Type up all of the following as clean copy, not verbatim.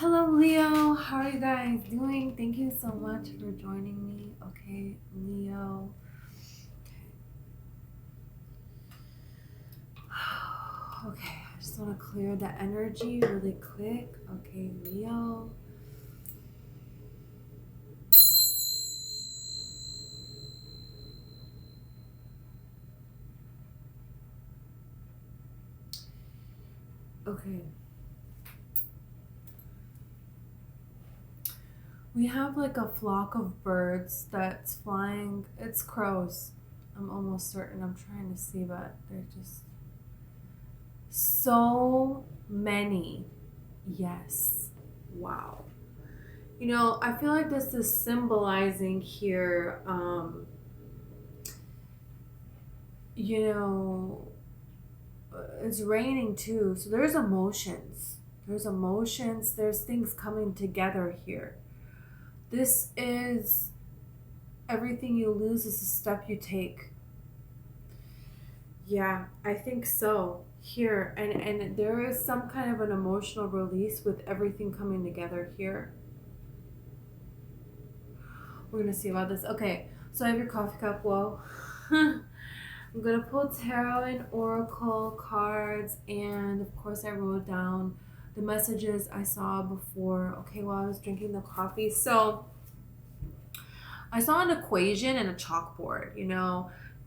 Hello, Leo. How are you guys doing? Thank you so much for joining me. Okay, Leo. Okay, I just want to clear the energy really quick. Okay, Leo. Okay. We have like a flock of birds that's flying. It's crows. I'm almost certain. I'm trying to see, but they're just so many. Yes. Wow. I feel like this is symbolizing here, you know, it's raining too. So there's emotions. There's emotions. There's things coming together here. This is everything you lose is a step you take. Yeah, I think so. Here and there is some kind of an emotional release with everything coming together here. We're gonna see about this. Okay, so I have your coffee cup. Whoa. I'm gonna pull tarot and oracle cards, and of course, I wrote down the messages I saw before. Okay, while I was drinking the coffee. So I saw an equation and a chalkboard.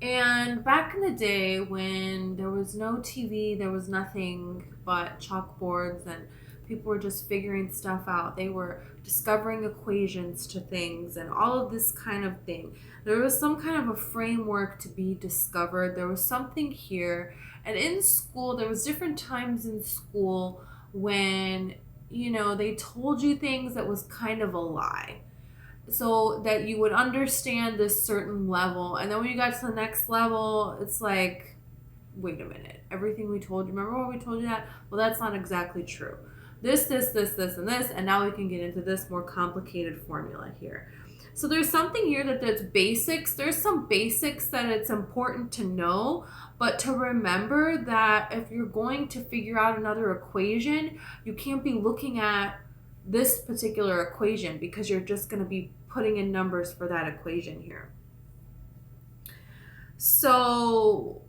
And back in the day when there was no TV, there was nothing but chalkboards and people were just figuring stuff out. They were discovering equations to things and all of this kind of thing. There was some kind of a framework to be discovered. There was something here. And in school, there was different times in school when, they told you things that was kind of a lie so that you would understand this certain level. And then when you got to the next level, it's like, wait a minute. Everything we told you, remember when we told you that? Well, that's not exactly true. This, and this, and now we can get into this more complicated formula here. So there's something here that's basics. There's some basics that it's important to know, but to remember that if you're going to figure out another equation, you can't be looking at this particular equation because you're just going to be putting in numbers for that equation here. So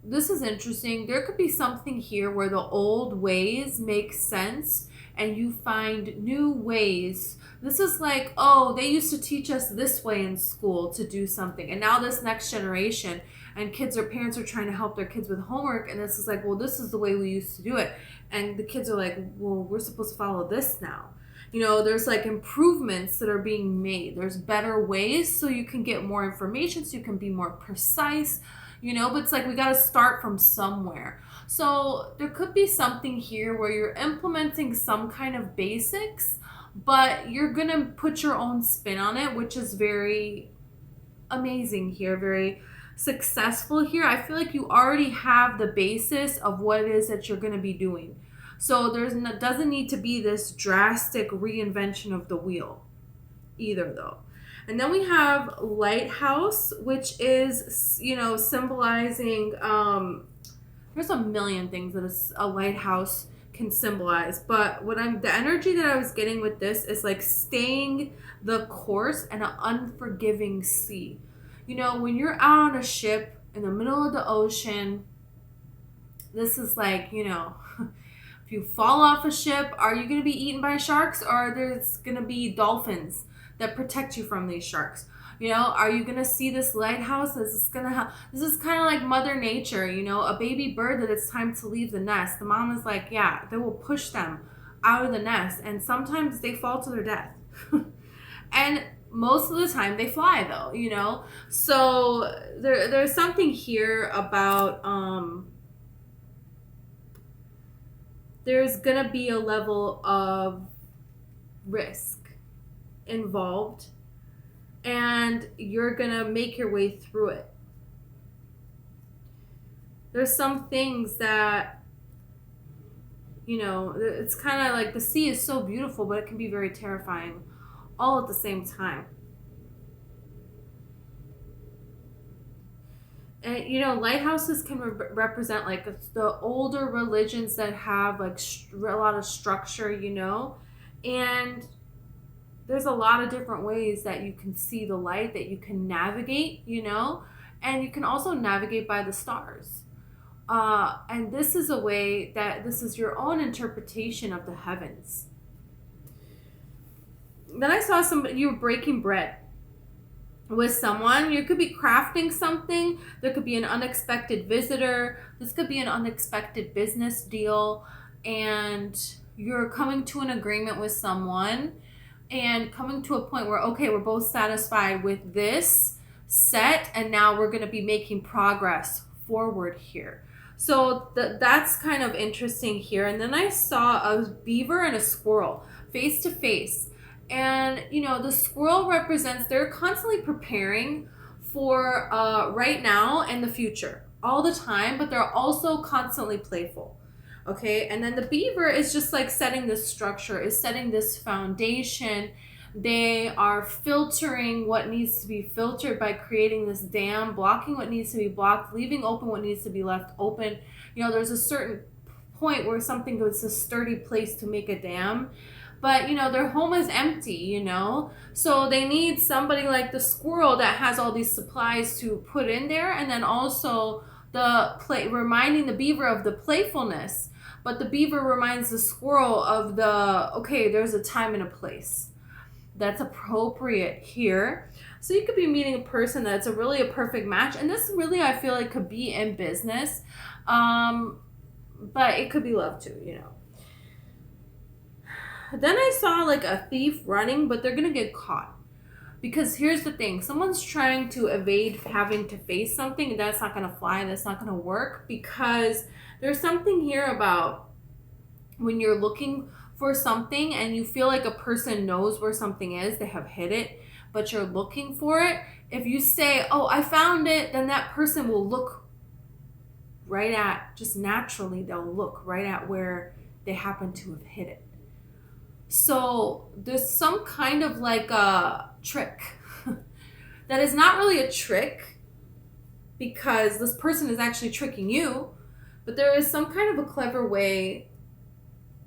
this is interesting. There could be something here where the old ways make sense and you find new ways. This is like, oh, they used to teach us this way in school to do something. And now this next generation and parents are trying to help their kids with homework. And this is like, well, this is the way we used to do it. And the kids are like, well, we're supposed to follow this now. There's like improvements that are being made. There's better ways so you can get more information, so you can be more precise, but it's like we got to start from somewhere. So there could be something here where you're implementing some kind of basics, but you're going to put your own spin on it, which is very amazing here, very successful here. I feel like you already have the basis of what it is that you're going to be doing. So doesn't need to be this drastic reinvention of the wheel either, though. And then we have lighthouse, which is, symbolizing, there's a million things that a lighthouse can symbolize. But the energy that I was getting with this is like staying the course and an unforgiving sea. When you're out on a ship in the middle of the ocean, this is like, if you fall off a ship, are you going to be eaten by sharks, or there's going to be dolphins that protect you from these sharks? Are you going to see this lighthouse? This is kind of like Mother Nature, a baby bird that it's time to leave the nest. The mom is like, yeah, they will push them out of the nest, and sometimes they fall to their death. And most of the time they fly, though, So there's something here about there's gonna be a level of risk involved, and you're gonna make your way through it. There's some things that, it's kind of like the sea is so beautiful, but it can be very terrifying all at the same time. And lighthouses can represent like the older religions that have like a lot of structure, And there's a lot of different ways that you can see the light, that you can navigate, and you can also navigate by the stars. And this is a way that this is your own interpretation of the heavens. Then I saw you were breaking bread with someone. You could be crafting something. There could be an unexpected visitor. This could be an unexpected business deal. And you're coming to an agreement with someone and coming to a point where, okay, we're both satisfied with this set, and now we're going to be making progress forward here. So that's kind of interesting here. And then I saw a beaver and a squirrel face to face. And, the squirrel represents they're constantly preparing for right now and the future all the time, but they're also constantly playful. Okay, and then the beaver is just like setting this structure, is setting this foundation. They are filtering what needs to be filtered by creating this dam, blocking what needs to be blocked, leaving open what needs to be left open. There's a certain point where something goes a sturdy place to make a dam. But, their home is empty, So they need somebody like the squirrel that has all these supplies to put in there. And then also reminding the beaver of the playfulness. But the beaver reminds the squirrel of okay, there's a time and a place that's appropriate here. So you could be meeting a person that's really a perfect match. And this really, I feel like, could be in business. But it could be love too, Then I saw like a thief running, but they're going to get caught. Because here's the thing. Someone's trying to evade having to face something, and that's not going to fly. That's not going to work, because there's something here about when you're looking for something and you feel like a person knows where something is, they have hid it, but you're looking for it. If you say, oh, I found it, then that person will look right at, just naturally, they'll look right at where they happen to have hid it. So there's some kind of like a trick that is not really a trick, because this person is actually tricking you, but there is some kind of a clever way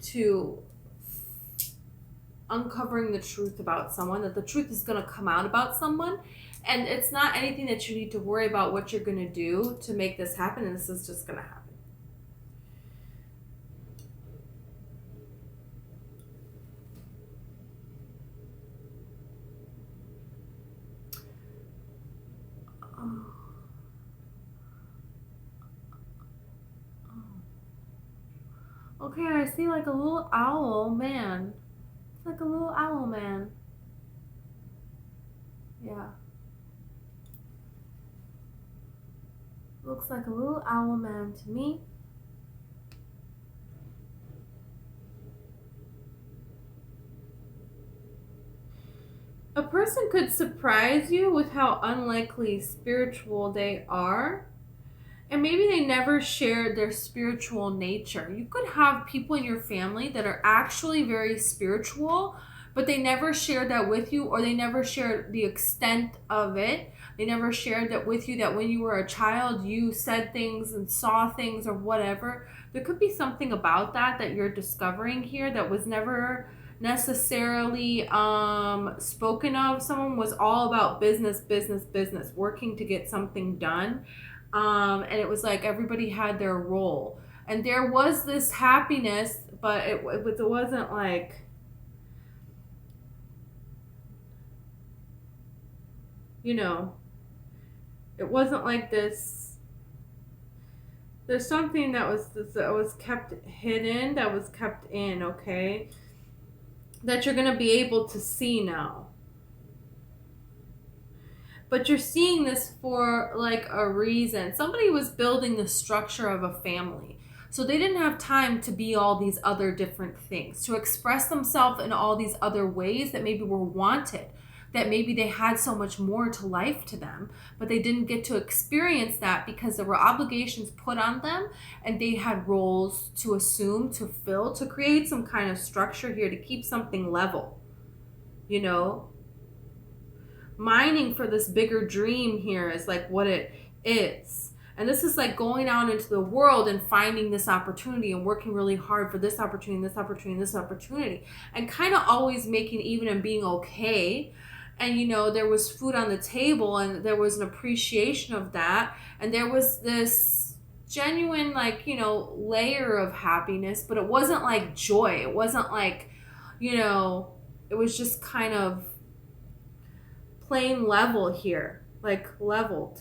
to uncovering the truth about someone, that the truth is going to come out about someone, and it's not anything that you need to worry about what you're going to do to make this happen, and this is just going to happen. Okay, I see like a little owl man. It's like a little owl man. Yeah. Looks like a little owl man to me. A person could surprise you with how unlikely spiritual they are. And maybe they never shared their spiritual nature. You could have people in your family that are actually very spiritual, but they never shared that with you, or they never shared the extent of it. They never shared that with you, that when you were a child, you said things and saw things or whatever. There could be something about that you're discovering here that was never necessarily spoken of. Someone was all about business, working to get something done. And it was like everybody had their role. And there was this happiness, but it wasn't like, it wasn't like this. There's something that was kept hidden, that was kept in, okay? That you're going to be able to see now. But you're seeing this for like a reason. Somebody was building the structure of a family. So they didn't have time to be all these other different things, to express themselves in all these other ways that maybe were wanted, that maybe they had so much more to life to them, but they didn't get to experience that because there were obligations put on them, and they had roles to assume, to fill, to create some kind of structure here to keep something level, Mining for this bigger dream here is like what it is. And this is like going out into the world and finding this opportunity and working really hard for this opportunity, this opportunity, this opportunity, and kind of always making even and being okay. And you know, there was food on the table and there was an appreciation of that. And there was this genuine, like, you know, layer of happiness, but it wasn't like joy. It wasn't like, you know, it was just kind of plain level here, like leveled.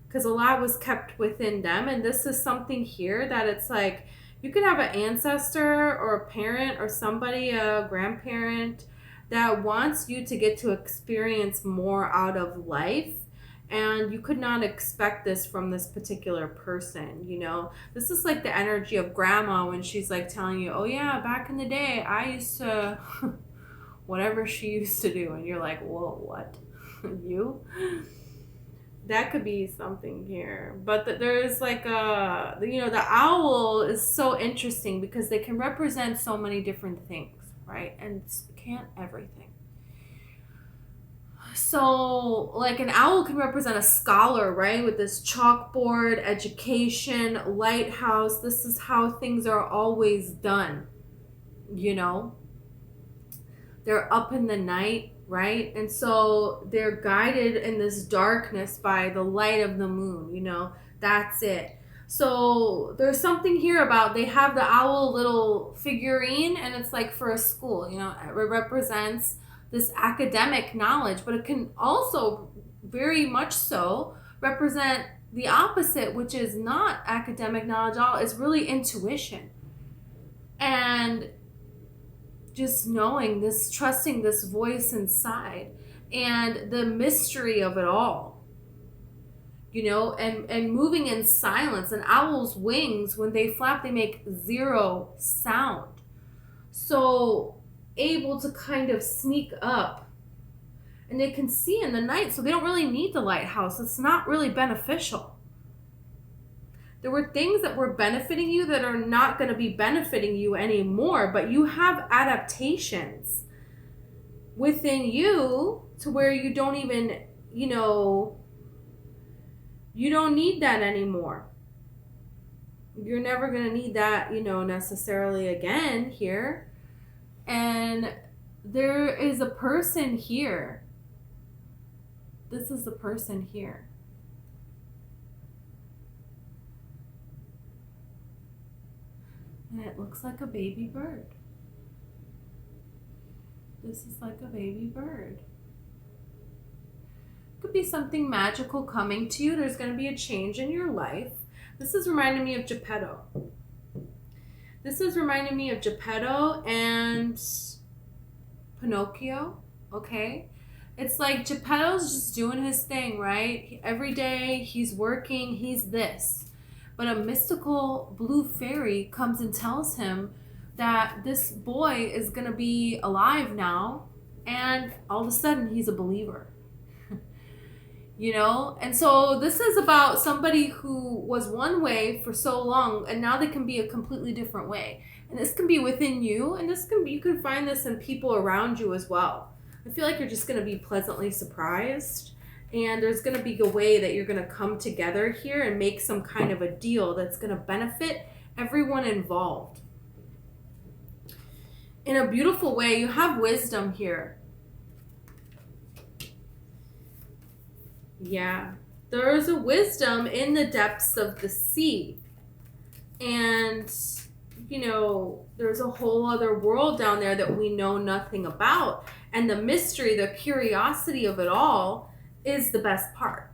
Because a lot was kept within them. And this is something here that it's like, you could have an ancestor or a parent or somebody, a grandparent, that wants you to get to experience more out of life. And you could not expect this from this particular person, you know. This is like the energy of grandma when she's like telling you, oh yeah, back in the day, I used to, whatever she used to do. And you're like, whoa, what? You? That could be something here. But there's like a, you know, the owl is so interesting because they can represent so many different things, right? And can't everything. So like an owl can represent a scholar, right? With this chalkboard, education, lighthouse. This is how things are always done, you know? They're up in the night, right? And so they're guided in this darkness by the light of the moon, you know? That's it. So there's something here about they have the owl little figurine and it's like for a school, you know, it represents this academic knowledge, but it can also very much so represent the opposite, which is not academic knowledge at all. It's really intuition. And just knowing this, trusting this voice inside and the mystery of it all, you know, and moving in silence. An owl's wings, when they flap, they make zero sound. So able to kind of sneak up, and they can see in the night, so they don't really need the lighthouse. It's not really beneficial. There were things that were benefiting you that are not going to be benefiting you anymore, but you have adaptations within you to where you don't even, you know, you don't need that anymore. You're never going to need that, you know, necessarily again here. And there is a person here. This is the person here. And it looks like a baby bird. This is like a baby bird. Could be something magical coming to you. There's going to be a change in your life. This is reminding me of Geppetto. This is reminding me of Geppetto and Pinocchio, okay? It's like Geppetto's just doing his thing, right? Every day he's working, he's this. But a mystical blue fairy comes and tells him that this boy is going to be alive now, and all of a sudden he's a believer. You know? And so this is about somebody who was one way for so long, and now they can be a completely different way. And this can be within you, and this can be, you can find this in people around you as well. I feel like you're just going to be pleasantly surprised. And there's going to be a way that you're going to come together here and make some kind of a deal that's going to benefit everyone involved. In a beautiful way, you have wisdom here. Yeah. There is a wisdom in the depths of the sea. And, you know, there's a whole other world down there that we know nothing about. And the mystery, the curiosity of it all is the best part,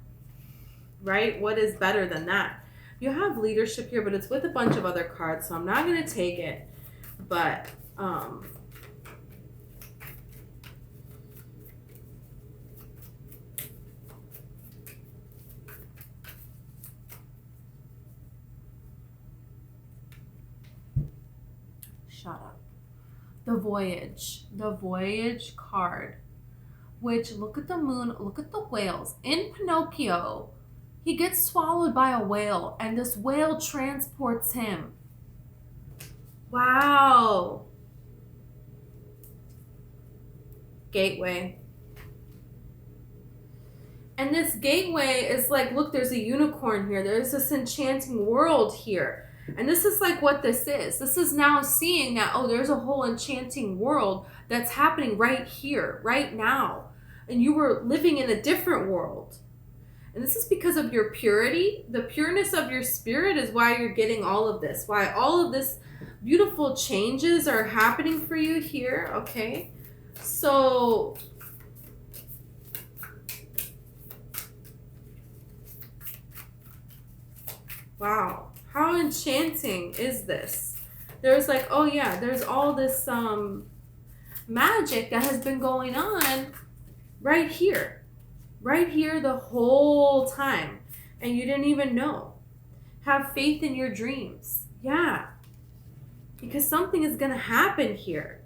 right? What is better than that? You have leadership here, but it's with a bunch of other cards, so I'm not going to take it. But shut up. The voyage card. Which, look at the moon, look at the whales. In Pinocchio, he gets swallowed by a whale, and this whale transports him. Wow. Gateway. And this gateway is like, look, there's a unicorn here. There's this enchanting world here. And this is like what this is. This is now seeing that, oh, there's a whole enchanting world that's happening right here, right now. And you were living in a different world. And this is because of your purity. The pureness of your spirit is why you're getting all of this. Why all of this beautiful changes are happening for you here, okay? So wow, how enchanting is this? There's like, oh yeah, there's all this magic that has been going on right here the whole time, and you didn't even know. Have faith in your dreams. Yeah, because something is gonna happen here.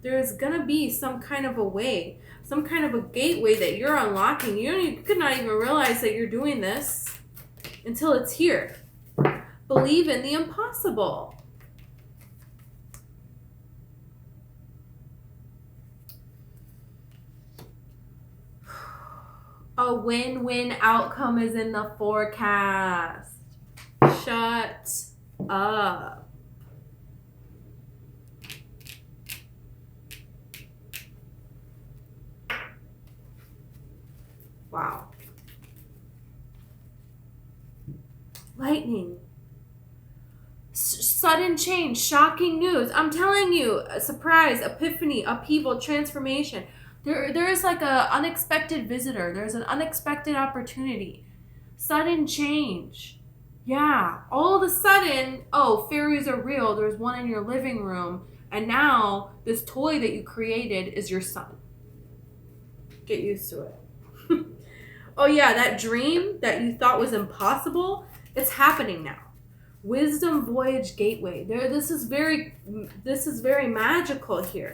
There's gonna be some kind of a way, some kind of a gateway that you're unlocking. You could not even realize that you're doing this until it's here. Believe in the impossible. A win-win outcome is in the forecast. Shut up. Wow. Lightning. Sudden change, shocking news. I'm telling you, a surprise, epiphany, upheaval, transformation. There is like a unexpected visitor. There's an unexpected opportunity. Sudden change. Yeah, all of a sudden, oh, fairies are real. There's one in your living room. And now this toy that you created is your son. Get used to it. Oh yeah, that dream that you thought was impossible, it's happening now. Wisdom Voyage Gateway. This is very magical here.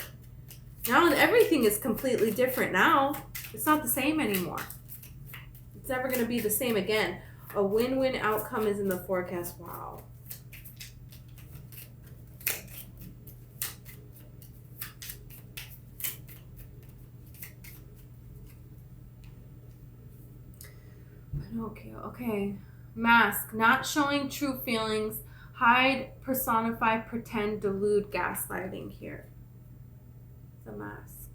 Now everything is completely different now. It's not the same anymore. It's never going to be the same again. A win-win outcome is in the forecast. Wow. Pinocchio. Okay. Mask. Not showing true feelings. Hide, personify, pretend, delude, gaslighting here. The mask.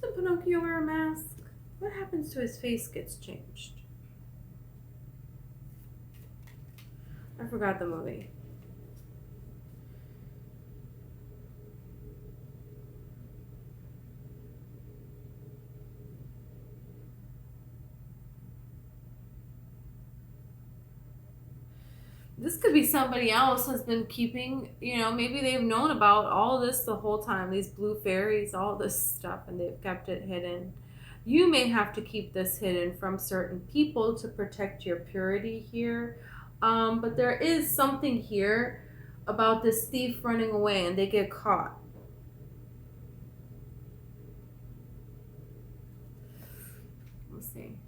Doesn't Pinocchio wear a mask? What happens to his face gets changed? I forgot the movie. This could be somebody else has been keeping, maybe they've known about all this the whole time, these blue fairies, all this stuff, and they've kept it hidden. You may have to keep this hidden from certain people to protect your purity here. But there is something here about this thief running away and they get caught. Let's see.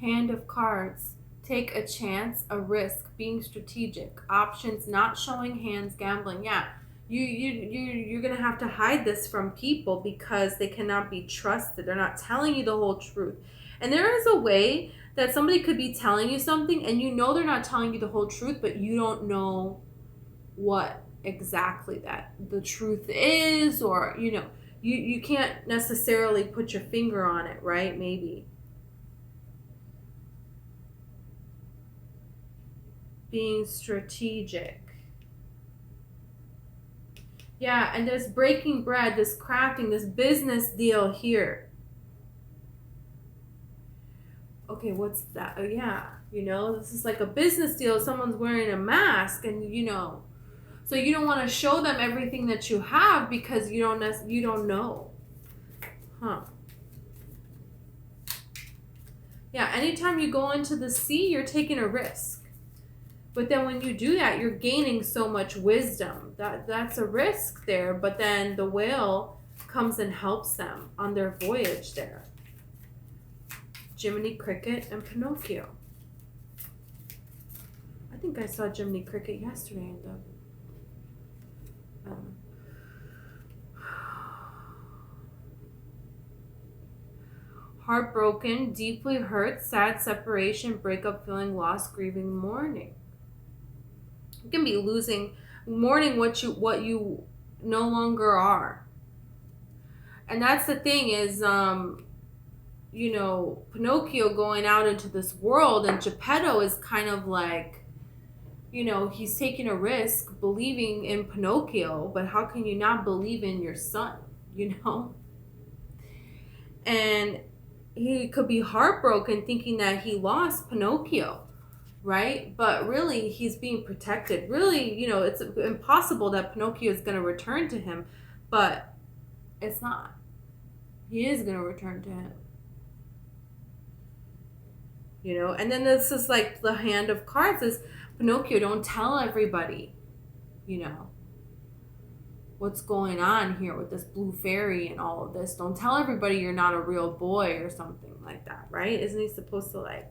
Hand of Cards. Take a chance, a risk, being strategic. Options, not showing hands, gambling. Yeah, you're going to have to hide this from people because they cannot be trusted. They're not telling you the whole truth. And there is a way that somebody could be telling you something and they're not telling you the whole truth, but you don't know what exactly that the truth is, or, you can't necessarily put your finger on it, right? Maybe. Being strategic. Yeah, and there's breaking bread, this crafting, this business deal here. Okay, what's that? Oh, yeah, this is like a business deal. Someone's wearing a mask, and so you don't want to show them everything that you have because you don't know. Huh. Yeah, anytime you go into the sea, you're taking a risk. But then when you do that, you're gaining so much wisdom. That's a risk there. But then the whale comes and helps them on their voyage there. Jiminy Cricket and Pinocchio. I think I saw Jiminy Cricket yesterday in the... Heartbroken, deeply hurt, sad separation, breakup, feeling lost, grieving, mourning. You can be mourning what you no longer are. And that's the thing is, Pinocchio going out into this world, and Geppetto is kind of like, he's taking a risk believing in Pinocchio, but how can you not believe in your son, And he could be heartbroken thinking that he lost Pinocchio, right? But really, he's being protected. Really, it's impossible that Pinocchio is going to return to him, but it's not. He is going to return to him. And then this is like the hand of cards is, Pinocchio, don't tell everybody, what's going on here with this blue fairy and all of this. Don't tell everybody you're not a real boy or something like that, right? Isn't he supposed to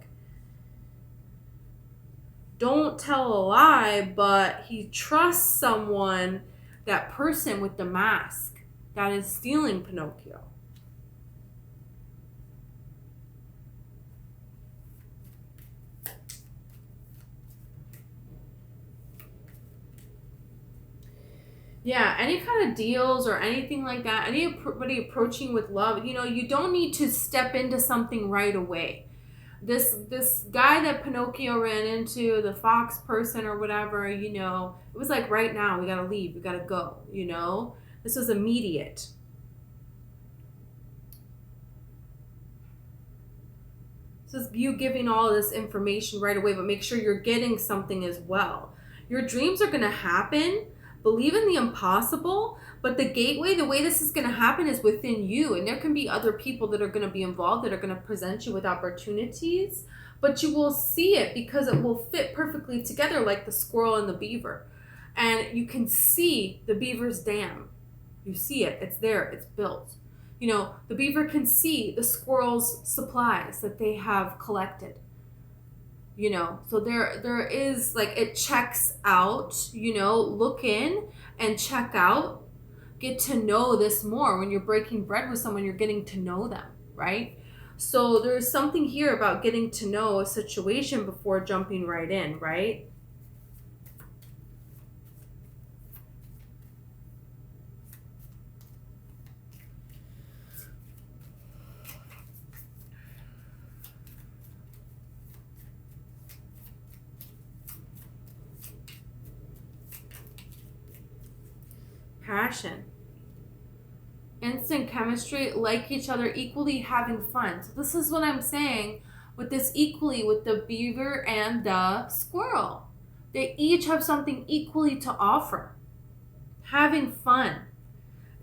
don't tell a lie, but he trusts someone, that person with the mask that is stealing Pinocchio. Yeah, any kind of deals or anything like that, anybody approaching with love, you don't need to step into something right away. This guy that Pinocchio ran into, the fox person or whatever, it was like, right now, we gotta leave, we gotta go, This was immediate. This is you giving all this information right away, but make sure you're getting something as well. Your dreams are gonna happen. Believe in the impossible, but the gateway, the way this is going to happen is within you. And there can be other people that are going to be involved that are going to present you with opportunities, but you will see it because it will fit perfectly together like the squirrel and the beaver. And you can see the beaver's dam. You see it. It's there. It's built. The beaver can see the squirrel's supplies that they have collected. So there is it checks out, look in and check out, get to know this more. When you're breaking bread with someone, you're getting to know them, right? So there's something here about getting to know a situation before jumping right in, right? Passion, instant chemistry, like each other, equally having fun. So this is what I'm saying with this equally with the beaver and the squirrel. They each have something equally to offer. Having fun.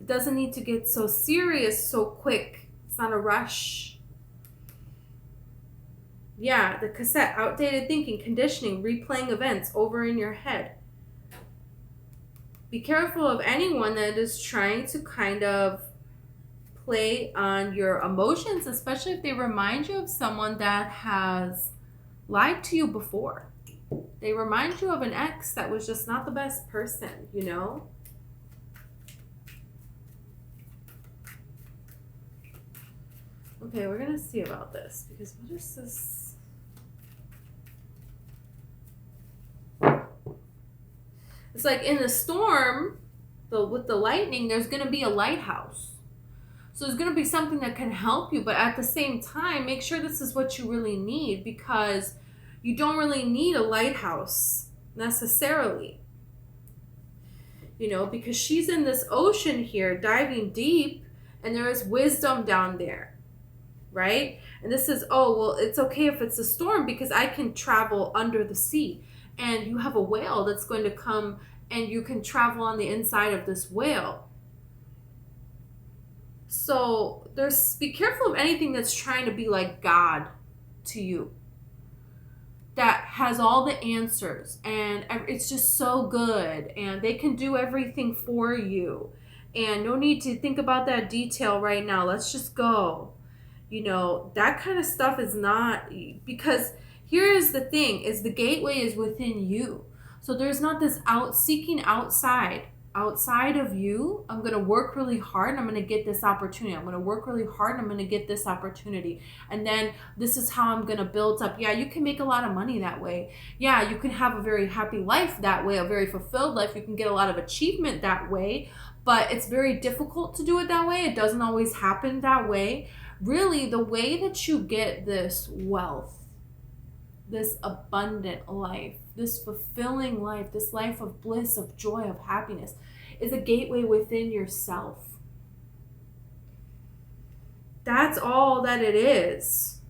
It doesn't need to get so serious so quick. It's not a rush. Yeah, the cassette, outdated thinking, conditioning, replaying events over in your head. Be careful of anyone that is trying to kind of play on your emotions, especially if they remind you of someone that has lied to you before. They remind you of an ex that was just not the best person, Okay, we're going to see about this because what is this? It's like in the storm, with the lightning, there's going to be a lighthouse. So there's going to be something that can help you, but at the same time, make sure this is what you really need because you don't really need a lighthouse necessarily. Because she's in this ocean here, diving deep, and there is wisdom down there, right? And this is, it's okay if it's a storm because I can travel under the sea. And you have a whale that's going to come and you can travel on the inside of this whale. So be careful of anything that's trying to be like God to you. That has all the answers and it's just so good and they can do everything for you. And no need to think about that detail right now. Let's just go. That kind of stuff is not, because here is the thing, is the gateway is within you. So there's not this seeking outside. outside of you. I'm going to work really hard and I'm going to get this opportunity. I'm going to work really hard and I'm going to get this opportunity. And then this is how I'm going to build up. Yeah, you can make a lot of money that way. Yeah, you can have a very happy life that way, a very fulfilled life. You can get a lot of achievement that way, but it's very difficult to do it that way. It doesn't always happen that way. Really, the way that you get this wealth, this abundant life, this fulfilling life, this life of bliss, of joy, of happiness, is a gateway within yourself. That's all that it is.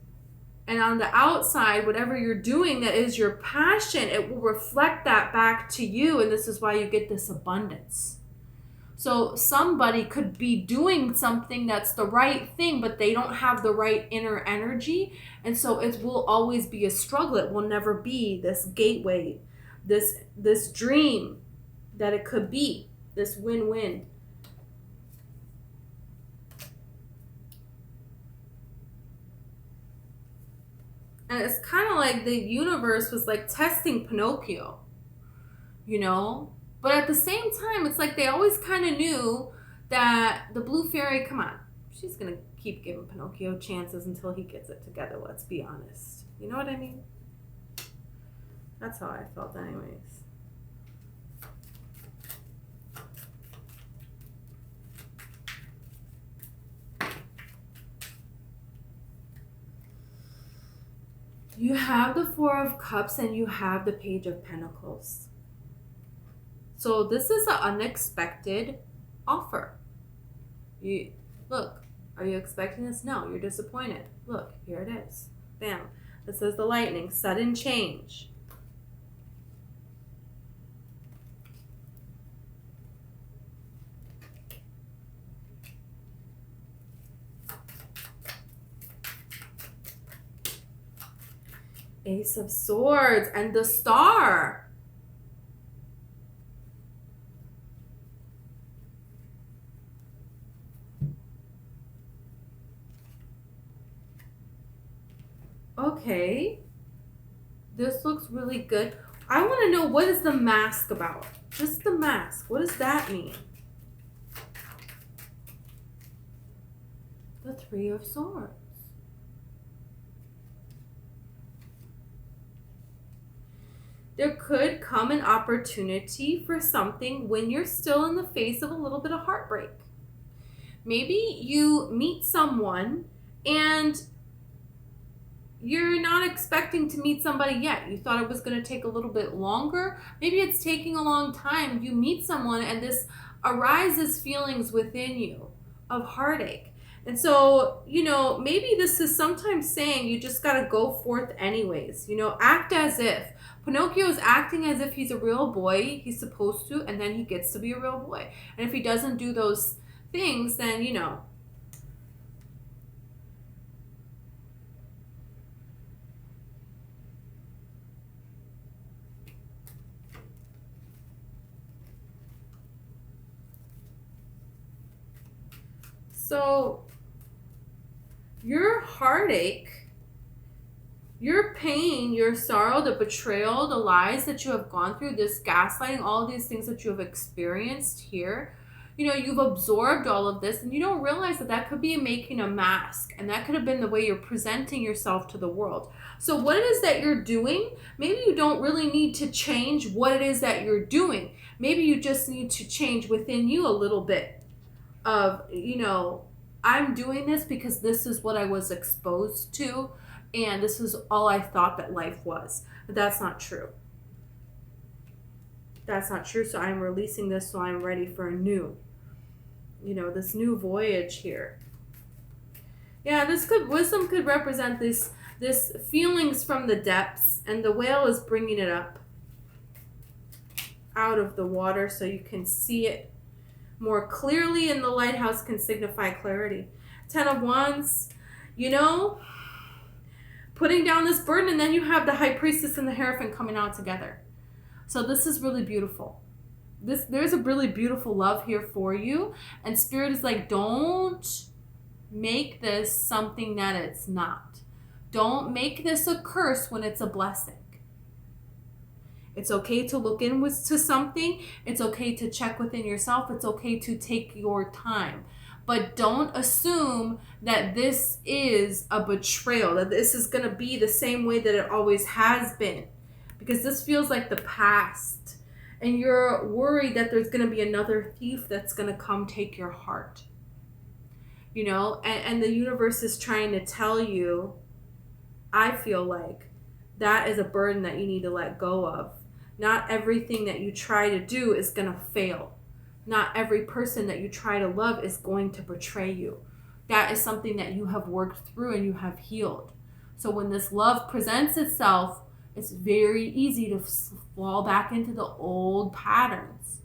And on the outside, whatever you're doing that is your passion, it will reflect that back to you. And this is why you get this abundance. So somebody could be doing something that's the right thing, but they don't have the right inner energy. And so it will always be a struggle. It will never be this gateway, this dream that it could be, this win-win. And it's kind of like the universe was like testing Pinocchio, you know? But at the same time, it's like they always kind of knew that the blue fairy, come on, she's going to keep giving Pinocchio chances until he gets it together. Let's be honest. You know what I mean? That's how I felt anyways. You have the Four of Cups and you have the Page of Pentacles. So this is an unexpected offer. Look, are you expecting this? No, you're disappointed. Look, here it is. Bam. This is the lightning, sudden change. Ace of Swords and the Star. Okay, this looks really good. I want to know, what is the mask about? Just the mask. What does that mean? The Three of Swords. There could come an opportunity for something when you're still in the face of a little bit of heartbreak. Maybe you meet someone and you're not expecting to meet somebody yet. You thought it was going to take a little bit longer. Maybe it's taking a long time. You meet someone and this arises feelings within you of heartache. And so, you know, maybe this is sometimes saying you just got to go forth anyways. You know, act as if. Pinocchio is acting as if he's a real boy. He's supposed to, and then he gets to be a real boy. And if he doesn't do those things, then, you know, so your heartache, your pain, your sorrow, the betrayal, the lies that you have gone through, this gaslighting, all these things that you have experienced here, you know, you've absorbed all of this and you don't realize that that could be making a mask, and that could have been the way you're presenting yourself to the world. So what it is that you're doing, maybe you don't really need to change what it is that you're doing. Maybe you just need to change within you a little bit of, you know, I'm doing this because this is what I was exposed to. And this is all I thought that life was. But that's not true. That's not true. So I'm releasing this so I'm ready for a new, you know, this new voyage here. Yeah, wisdom could represent this feelings from the depths, and the whale is bringing it up out of the water so you can see it more clearly, and the lighthouse can signify clarity. 10 of Wands, you know, putting down this burden, and then you have the High Priestess and the Hierophant coming out together. So this is really beautiful. There's a really beautiful love here for you, and Spirit is like, don't make this something that it's not. Don't make this a curse when it's a blessing. It's okay to look inwards to something. It's okay to check within yourself. It's okay to take your time. But don't assume that this is a betrayal, that this is going to be the same way that it always has been. Because this feels like the past. And you're worried that there's going to be another thief that's going to come take your heart. You know, and the universe is trying to tell you, I feel like, that is a burden that you need to let go of. Not everything that you try to do is going to fail. Not every person that you try to love is going to betray you. That is something that you have worked through and you have healed. So when this love presents itself, it's very easy to fall back into the old patterns.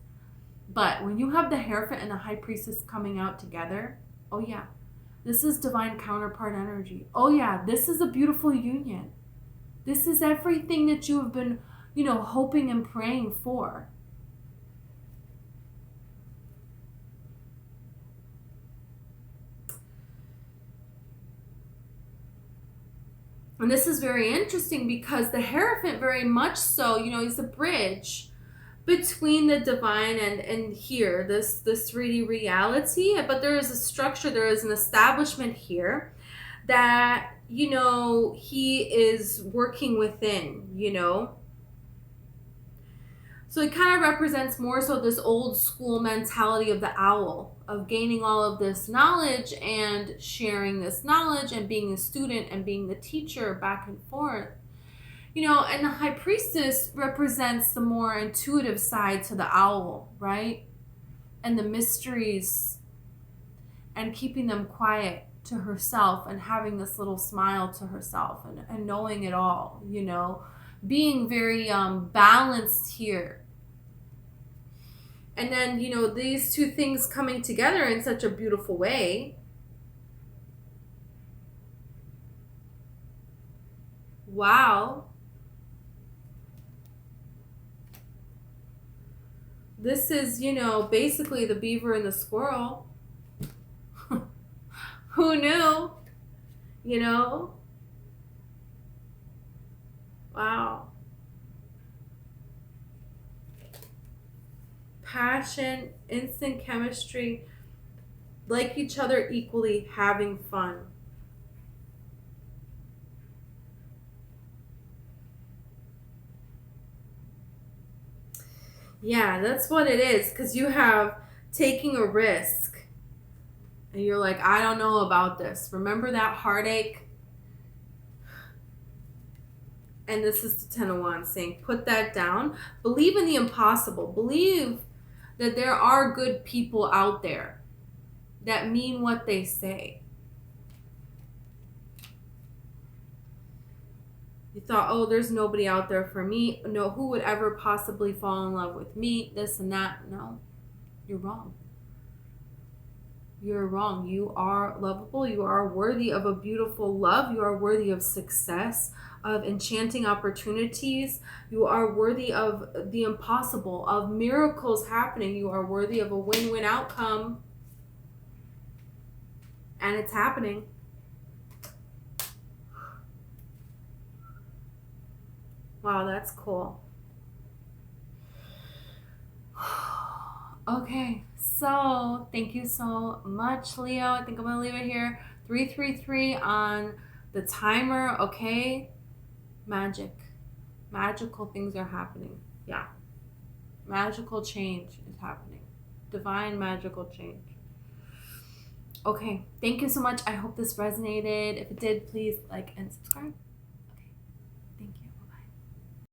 But when you have the Hierophant and the High Priestess coming out together, oh yeah, this is divine counterpart energy. Oh yeah, this is a beautiful union. This is everything that you have been, hoping and praying for. And this is very interesting because the Hierophant very much so, he's the bridge between the divine and here, this 3D reality. But there is a structure, there is an establishment here that, he is working within, So it kind of represents more so this old school mentality of the owl, of gaining all of this knowledge and sharing this knowledge and being a student and being the teacher back and forth. And the High Priestess represents the more intuitive side to the owl, right? And the mysteries and keeping them quiet to herself and having this little smile to herself and knowing it all, being very balanced here. And then, these two things coming together in such a beautiful way. Wow. This is, basically the beaver and the squirrel. Who knew? Wow. Passion, instant chemistry, like each other equally, having fun. Yeah, that's what it is, because you have taking a risk. And you're like, I don't know about this. Remember that heartache? And this is the Ten of Wands saying, put that down. Believe in the impossible. Believe that there are good people out there that mean what they say. You thought, oh, there's nobody out there for me. No, who would ever possibly fall in love with me? This and that. No, you're wrong. You're wrong. You are lovable. You are worthy of a beautiful love. You are worthy of success, of enchanting opportunities. You are worthy of the impossible, of miracles happening. You are worthy of a win-win outcome. And it's happening. Wow, that's cool. Okay, so thank you so much, Leo. I think I'm gonna leave it here. 333 on the timer. Okay, magical things are happening. Yeah, magical change is happening. Divine magical change. Okay, thank you so much. I hope this resonated. If it did, please like and subscribe.